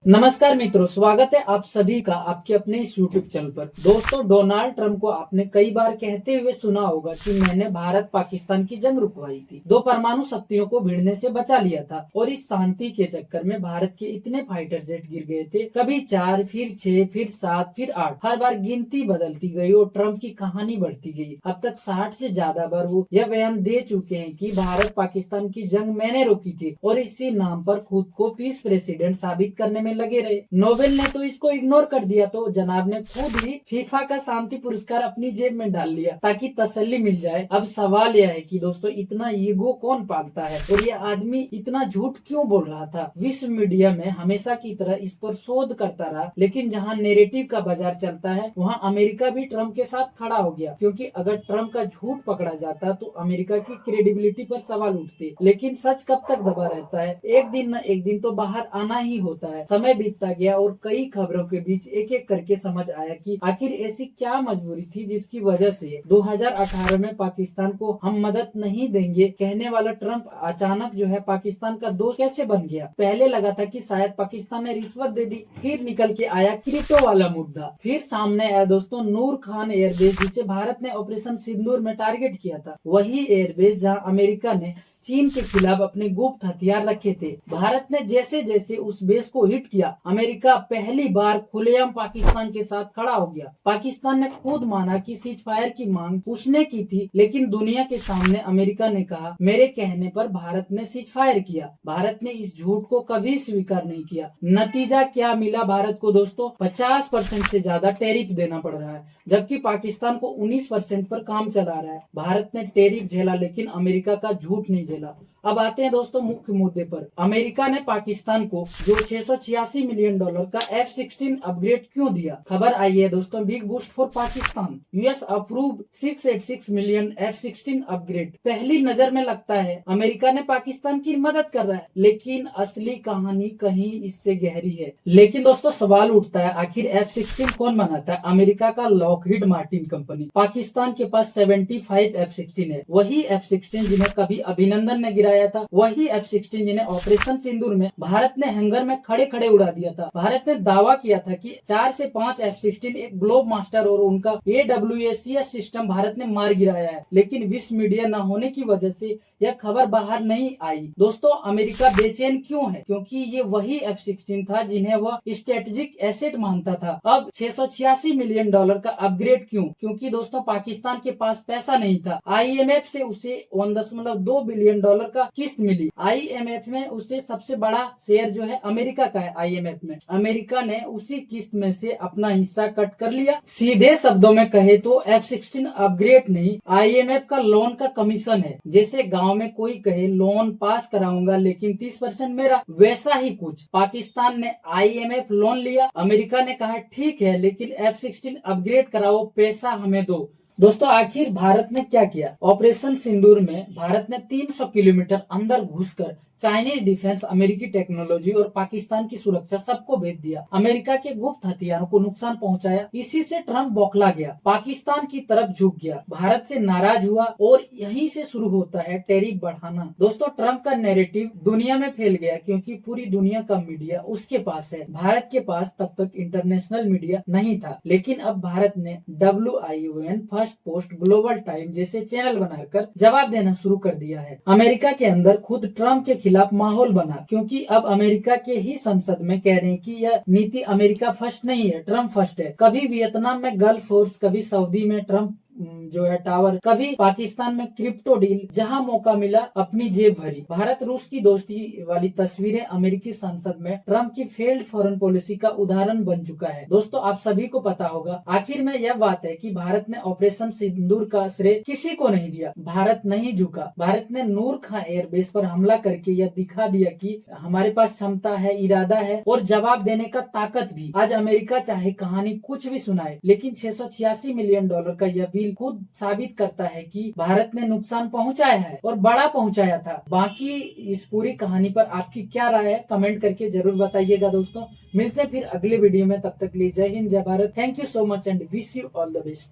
नमस्कार मित्रों, स्वागत है आप सभी का आपके अपने इस यूट्यूब चैनल पर। दोस्तों, डोनाल्ड ट्रंप को आपने कई बार कहते हुए सुना होगा कि मैंने भारत पाकिस्तान की जंग रुकवाई थी, दो परमाणु शक्तियों को भिड़ने से बचा लिया था और इस शांति के चक्कर में भारत के इतने फाइटर जेट गिर गए थे, कभी 4, फिर 6, फिर 7, फिर 8। हर बार गिनती बदलती गई और ट्रंप की कहानी बढ़ती गई। अब तक 60 से ज्यादा बार वो यह बयान दे चुके हैं कि भारत पाकिस्तान की जंग मैंने रोकी थी और इसी नाम पर खुद को पीस प्रेसिडेंट साबित करने में लगे रहे। नोबेल ने तो इसको इग्नोर कर दिया, तो जनाब ने खुद ही फीफा का शांति पुरस्कार अपनी जेब में डाल लिया ताकि तसल्ली मिल जाए। अब सवाल यह है कि दोस्तों, इतना ईगो कौन पालता है और ये आदमी इतना झूठ क्यों बोल रहा था? विश्व मीडिया में हमेशा की तरह इस पर शोध करता रहा, लेकिन जहाँ नैरेटिव का बाजार चलता है वहाँ अमेरिका भी ट्रंप के साथ खड़ा हो गया, क्योंकि अगर ट्रंप का झूठ पकड़ा जाता तो अमेरिका की क्रेडिबिलिटी पर सवाल उठते। लेकिन सच कब तक दबा रहता है? एक दिन न एक दिन तो बाहर आना ही होता है। समय बीतता गया और कई खबरों के बीच एक एक करके समझ आया कि आखिर ऐसी क्या मजबूरी थी जिसकी वजह से 2018 में पाकिस्तान को हम मदद नहीं देंगे कहने वाला ट्रंप अचानक जो है पाकिस्तान का दोस्त कैसे बन गया। पहले लगा था कि शायद पाकिस्तान ने रिश्वत दे दी, फिर निकल के आया क्रिप्टो वाला मुद्दा, फिर सामने आया दोस्तों नूर खान एयरबेस, जिसे भारत ने ऑपरेशन सिंदूर में टारगेट किया था। वही एयरबेस जहां अमेरिका ने चीन के खिलाफ अपने गुप्त हथियार रखे थे। भारत ने जैसे जैसे उस बेस को हिट किया, अमेरिका पहली बार खुलेआम पाकिस्तान के साथ खड़ा हो गया। पाकिस्तान ने खुद माना कि सीज फायर की मांग उसने की थी, लेकिन दुनिया के सामने अमेरिका ने कहा मेरे कहने पर भारत ने सीज फायर किया। भारत ने इस झूठ को कभी स्वीकार नहीं किया। नतीजा क्या मिला भारत को दोस्तों? 50% से ज्यादा टैरिफ देना पड़ रहा है, जबकि पाकिस्तान को 19% पर काम चला रहा है। भारत ने टैरिफ झेला, लेकिन अमेरिका का झूठ नहीं झेला। अब आते हैं दोस्तों मुख्य मुद्दे पर। अमेरिका ने पाकिस्तान को जो $686 मिलियन का F-16 अपग्रेड क्यों दिया? खबर आई है दोस्तों, big boost for Pakistan, US approve 686 million F-16 upgrade. पहली नजर में लगता है अमेरिका ने पाकिस्तान की मदद कर रहा है, लेकिन असली कहानी कहीं इससे गहरी है। लेकिन दोस्तों सवाल उठता है, आखिर F-16 कौन बनाता है? अमेरिका का लॉकहीड मार्टिन कंपनी। पाकिस्तान के पास 75 F-16 है, वही F-16 जिन्हें कभी अभिनंदन ने गिराया था, वही F-16 जिन्हें ऑपरेशन सिंदूर में भारत ने हैंगर में खड़े खड़े उड़ा दिया था। भारत ने दावा किया था कि 4 से 5 F-16 एक ग्लोब मास्टर और उनका AWACS सिस्टम भारत ने मार गिराया है, लेकिन विश्व मीडिया न होने की वजह से यह खबर बाहर नहीं आई। दोस्तों, अमेरिका बेचैन क्यों है? क्योंकि ये वही F-16 था जिन्हें वह स्ट्रेटेजिक एसेट मानता था। अब $686 मिलियन का अपग्रेड क्यों? क्योंकि दोस्तों पाकिस्तान के पास पैसा नहीं था। IMF से उसे $1.2 बिलियन का किस्त मिली। IMF में उसे सबसे बड़ा शेयर जो है अमेरिका का है। IMF में अमेरिका ने उसी किस्त में से अपना हिस्सा कट कर लिया। सीधे शब्दों में कहे तो F-16 अपग्रेड नहीं, IMF का लोन का कमीशन है। जैसे गांव में कोई कहे लोन पास कराऊंगा लेकिन 30% मेरा, वैसा ही कुछ। पाकिस्तान ने IMF लोन लिया, अमेरिका ने कहा ठीक है लेकिन F-16 अपग्रेड कराओ, पैसा हमें दो। दोस्तों, आखिर भारत ने क्या किया? ऑपरेशन सिंदूर में भारत ने 300 किलोमीटर अंदर घुसकर चाइनीज डिफेंस, अमेरिकी टेक्नोलॉजी और पाकिस्तान की सुरक्षा सबको भेज दिया। अमेरिका के गुप्त हथियारों को नुकसान पहुंचाया। इसी से ट्रंप बौखला गया, पाकिस्तान की तरफ झुक गया, भारत से नाराज हुआ और यहीं से शुरू होता है टैरिफ बढ़ाना। दोस्तों, ट्रंप का नैरेटिव दुनिया में फैल गया क्योंकि पूरी दुनिया का मीडिया उसके पास है। भारत के पास तब तक इंटरनेशनल मीडिया नहीं था, लेकिन अब भारत ने WION, first post, global time जैसे चैनल बनाकर जवाब देना शुरू कर दिया है। अमेरिका के अंदर खुद ट्रंप के खिलाफ माहौल बना, क्योंकि अब अमेरिका के ही संसद में कह रहे हैं कि यह नीति अमेरिका फर्स्ट नहीं है, ट्रंप फर्स्ट है। कभी वियतनाम में गल्फ फोर्स, कभी सऊदी में ट्रंप जो है टावर, कभी पाकिस्तान में क्रिप्टो डील, जहां मौका मिला अपनी जेब भरी। भारत रूस की दोस्ती वाली तस्वीरें अमेरिकी संसद में ट्रंप की फेल्ड फॉरेन पॉलिसी का उदाहरण बन चुका है। दोस्तों, आप सभी को पता होगा आखिर में यह बात है कि भारत ने ऑपरेशन सिंदूर का श्रेय किसी को नहीं दिया। भारत नहीं झुका। भारत ने नूर खान एयरबेस पर हमला करके यह दिखा दिया कि हमारे पास क्षमता है, इरादा है और जवाब देने का ताकत भी। आज अमेरिका चाहे कहानी कुछ भी सुनाए, लेकिन $686 मिलियन का यह बिल खुद साबित करता है कि भारत ने नुकसान पहुंचाया है और बड़ा पहुंचाया था। बाकी इस पूरी कहानी पर आपकी क्या राय है, कमेंट करके जरूर बताइएगा। दोस्तों, मिलते हैं फिर अगले वीडियो में, तब तक लिए जय हिंद, जय Bharat. Thank you so much and wish you all the best.